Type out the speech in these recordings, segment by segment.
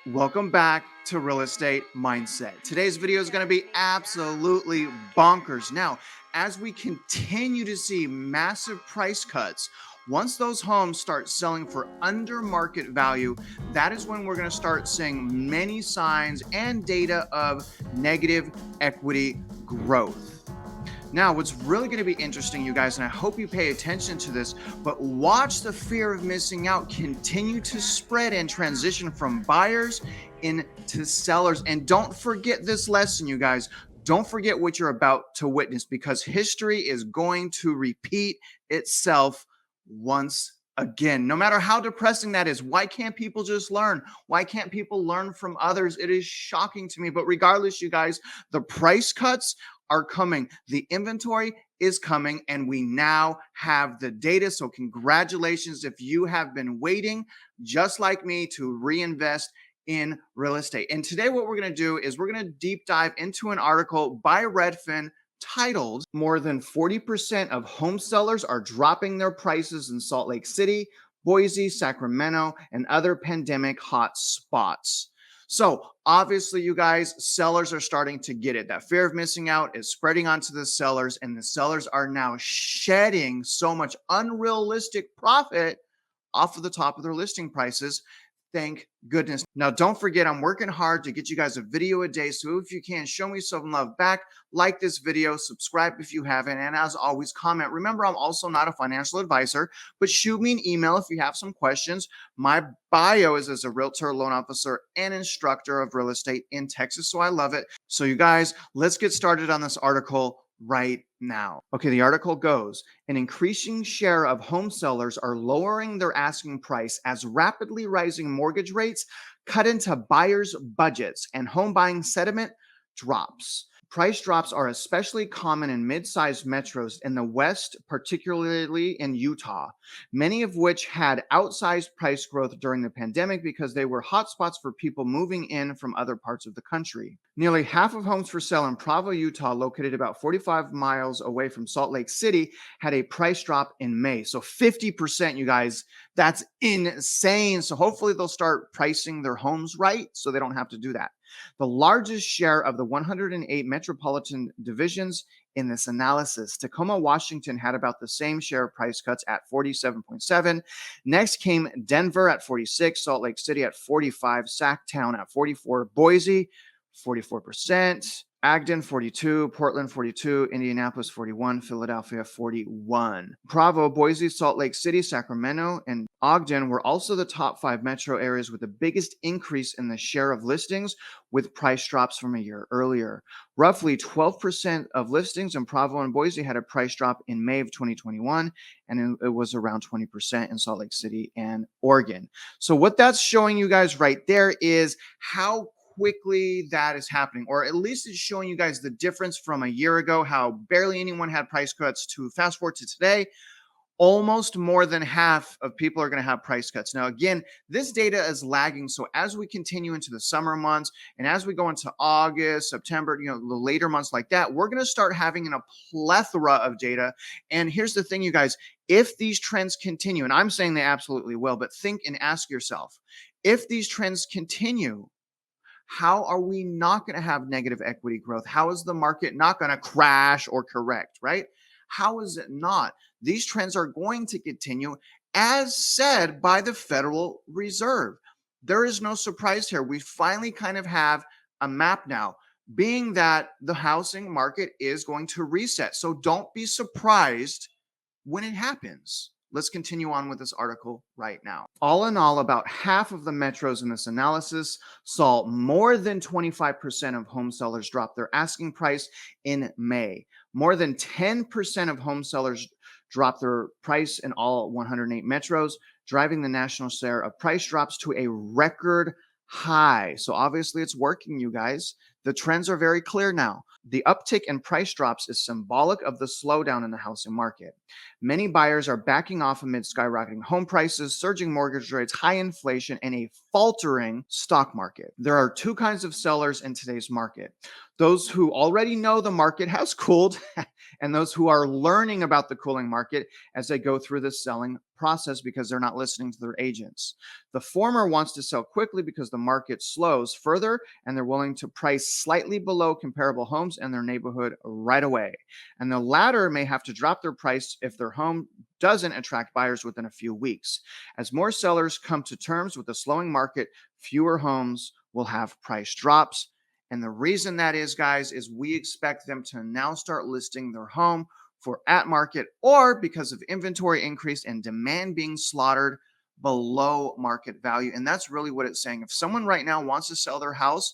Welcome back to Real Estate Mindset. Today's video is going to be absolutely bonkers. Now, as we continue to see massive price cuts, once those homes start selling for under market value, that is when we're going to start seeing many signs and data of negative equity growth. Now, what's really going to be interesting, you guys, and I hope you pay attention to this, but watch the fear of missing out continue to spread and transition from buyers into sellers. And don't forget this lesson, you guys. Don't forget what you're about to witness, because history is going to repeat itself once again. No matter how depressing that is, why can't people just learn? Why can't people learn from others? It is shocking to me. But regardless, you guys, the price cuts are coming. The inventory is coming, and we now have the data. So congratulations if you have been waiting, just like me, to reinvest in real estate. And today what we're going to do is we're going to deep dive into an article by Redfin titled "More than 40% of home sellers are dropping their prices in Salt Lake City, Boise, Sacramento, and other pandemic hot spots." So obviously, you guys, sellers are starting to get it. That fear of missing out is spreading onto the sellers, and the sellers are now shedding so much unrealistic profit off of the top of their listing prices. Thank goodness. Now, don't forget, I'm working hard to get you guys a video a day. So if you can, show me some love back, like this video, subscribe if you haven't, and as always, comment. Remember, I'm also not a financial advisor, but shoot me an email if you have some questions. My bio is as a realtor, loan officer, and instructor of real estate in Texas, so I love it. So you guys, let's get started on this article right now. Okay, the article goes, an increasing share of home sellers are lowering their asking price as rapidly rising mortgage rates cut into buyers' budgets and home buying sentiment drops. Price drops are especially common in mid-sized metros in the West, particularly in Utah, many of which had outsized price growth during the pandemic because they were hotspots for people moving in from other parts of the country. Nearly half of homes for sale in Provo, Utah, located about 45 miles away from Salt Lake City, had a price drop in May. So 50%, you guys, that's insane. So hopefully they'll start pricing their homes right so they don't have to do that. The largest share of the 108 metropolitan divisions in this analysis, Tacoma, Washington had about the same share of price cuts at 47.7. Next came Denver at 46, Salt Lake City at 45, Sacktown at 44, Boise 44%, Ogden 42, Portland 42, Indianapolis 41, Philadelphia 41. Provo, Boise, Salt Lake City, Sacramento, and Ogden were also the top 5 metro areas with the biggest increase in the share of listings with price drops from a year earlier. Roughly 12% of listings in Provo and Boise had a price drop in May of 2021, and it was around 20% in Salt Lake City and Oregon. So what that's showing you guys right there is how quickly that is happening, or at least it's showing you guys the difference from a year ago, how barely anyone had price cuts, to fast forward to today, almost more than half of people are going to have price cuts. Now, again, this data is lagging. So as we continue into the summer months and as we go into August, September, the later months like that, we're going to start having a plethora of data. And here's the thing, you guys, if these trends continue, and I'm saying they absolutely will, but think and ask yourself, if these trends continue, how are we not going to have negative equity growth? How is the market not going to crash or correct, right? How is it not? These trends are going to continue, as said by the Federal Reserve. There is no surprise here. We finally kind of have a map now, being that the housing market is going to reset. So don't be surprised when it happens. Let's continue on with this article right now. All in all, about half of the metros in this analysis saw more than 25% of home sellers drop their asking price in May. More than 10% of home sellers dropped their price in all 108 metros, driving the national share of price drops to a record high. So obviously it's working, you guys. The trends are very clear now. The uptick in price drops is symbolic of the slowdown in the housing market. Many buyers are backing off amid skyrocketing home prices, surging mortgage rates, high inflation, and a faltering stock market. There are two kinds of sellers in today's market: those who already know the market has cooled, and those who are learning about the cooling market as they go through the selling process because they're not listening to their agents. The former wants to sell quickly because the market slows further and they're willing to price slightly below comparable homes in their neighborhood right away. And the latter may have to drop their price if their home doesn't attract buyers within a few weeks. As more sellers come to terms with the slowing market, fewer homes will have price drops. And the reason that is, guys, is we expect them to now start listing their home for at market or because of inventory increase and demand being slaughtered below market value. And that's really what it's saying. If someone right now wants to sell their house,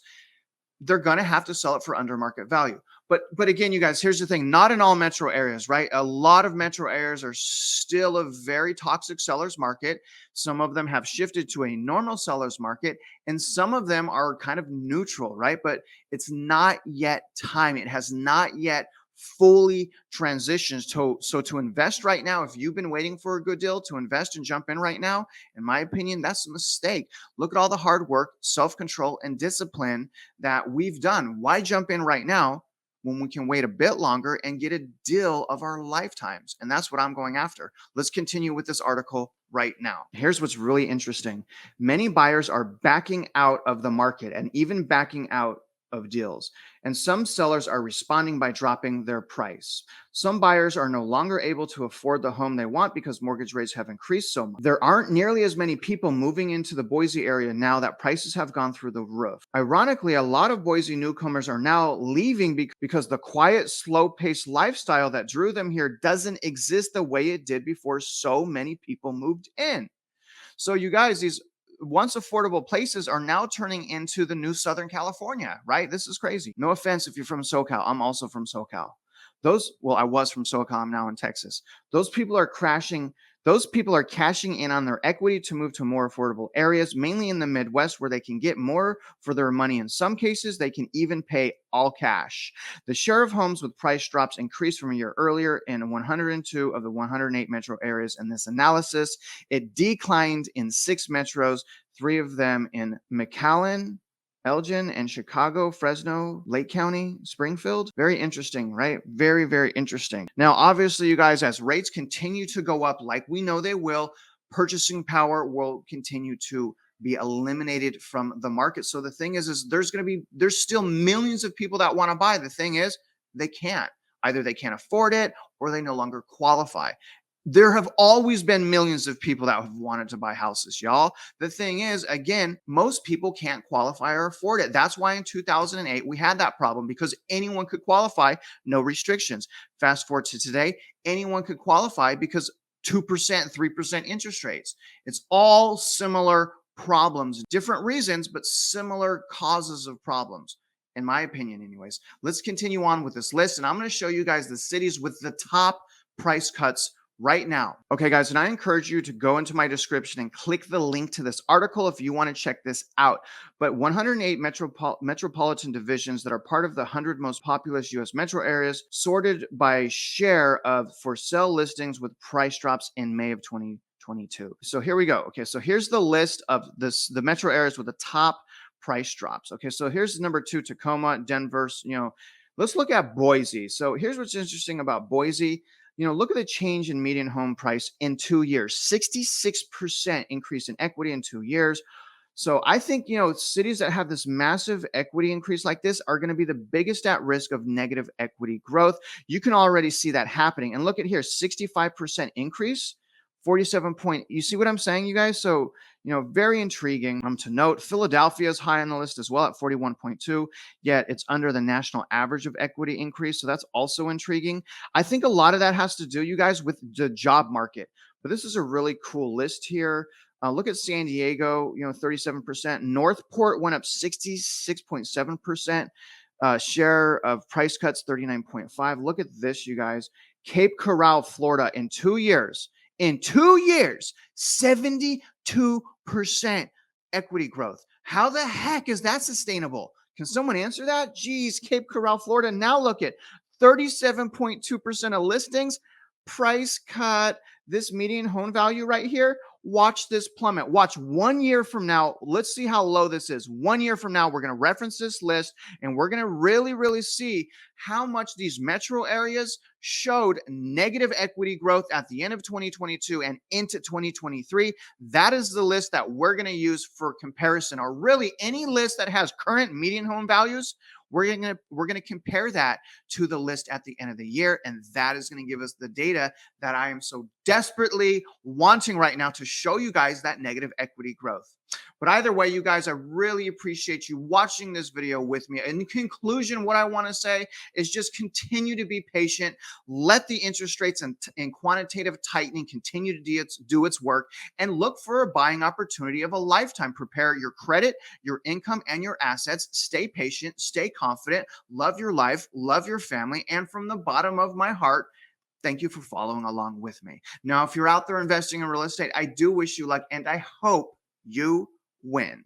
they're going to have to sell it for under market value. But again, you guys, here's the thing: not in all metro areas, right? A lot of metro areas are still a very toxic seller's market. Some of them have shifted to a normal seller's market, and some of them are kind of neutral, right? But it's not yet time. It has not yet fully transitions. So to invest right now, if you've been waiting for a good deal to invest and jump in right now, in my opinion, that's a mistake. Look at all the hard work, self-control, and discipline that we've done. Why jump in right now when we can wait a bit longer and get a deal of our lifetimes? And that's what I'm going after. Let's continue with this article right now. Here's what's really interesting. Many buyers are backing out of the market and even backing out of deals. And some sellers are responding by dropping their price. Some buyers are no longer able to afford the home they want because mortgage rates have increased so much. There aren't nearly as many people moving into the Boise area now that prices have gone through the roof. Ironically, a lot of Boise newcomers are now leaving because the quiet, slow-paced lifestyle that drew them here doesn't exist the way it did before so many people moved in. So you guys, these once affordable places are now turning into the new Southern California, right? This is crazy. No offense if you're from SoCal. I'm also from SoCal. I was from SoCal. I'm now in Texas. Those people are crashing. Those people are cashing in on their equity to move to more affordable areas, mainly in the Midwest, where they can get more for their money. In some cases, they can even pay all cash. The share of homes with price drops increased from a year earlier in 102 of the 108 metro areas. In this analysis, it declined in 6 metros, 3 of them in McAllen, Elgin, and Chicago, Fresno, Lake County, Springfield. Very interesting, right? Very, very interesting. Now, obviously, you guys, as rates continue to go up, like we know they will, purchasing power will continue to be eliminated from the market. So the thing is there's still millions of people that want to buy. The thing is, they can't. Either they can't afford it or they no longer qualify. There have always been millions of people that have wanted to buy houses, y'all. The thing is, again, most people can't qualify or afford it. That's why in 2008, we had that problem because anyone could qualify, no restrictions. Fast forward to today, anyone could qualify because 2%, 3% interest rates. It's all similar problems, different reasons, but similar causes of problems, in my opinion, anyways. Let's continue on with this list, and I'm going to show you guys the cities with the top price cuts right now. Okay, guys, and I encourage you to go into my description and click the link to this article if you want to check this out. But 108 metropolitan divisions that are part of the 100 most populous U.S. metro areas, sorted by share of for sale listings with price drops in May of 2022. So here we go. Okay, so here's the list of the metro areas with the top price drops. Okay, so here's number 2, Tacoma, Denver. Let's look at Boise. So here's what's interesting about Boise. Look at the change in median home price in 2 years, 66% increase in equity in 2 years. So I think, cities that have this massive equity increase like this are going to be the biggest at risk of negative equity growth. You can already see that happening. And look at here, 65% increase, 47 point. You see what I'm saying, you guys? So, very intriguing. To note, Philadelphia is high on the list as well at 41.2, yet it's under the national average of equity increase. So that's also intriguing. I think a lot of that has to do, you guys, with the job market. But this is a really cool list here. Look at San Diego, 37%. Northport went up 66.7%. Share of price cuts, 39.5. Look at this, you guys. Cape Coral, Florida, in 2 years, 72% equity growth. How the heck is that sustainable? Can someone answer that? Geez, Cape Coral, Florida. Now look at 37.2% of listings, price cut, this median home value right here. Watch this plummet. Watch 1 year from now. Let's see how low this is. 1 year from now, we're going to reference this list and we're going to really see how much these metro areas showed negative equity growth at the end of 2022 and into 2023. That is the list that we're going to use for comparison, or really any list that has current median home values. We're gonna compare that to the list at the end of the year, and that is going to give us the data that I am so desperately wanting right now to show you guys that negative equity growth. But either way, you guys, I really appreciate you watching this video with me. In conclusion, what I want to say is just continue to be patient. Let the interest rates and quantitative tightening continue to do its work, and look for a buying opportunity of a lifetime. Prepare your credit, your income, and your assets. Stay patient, stay confident, love your life, love your family, and from the bottom of my heart, thank you for following along with me. Now, if you're out there investing in real estate, I do wish you luck, and I hope you win.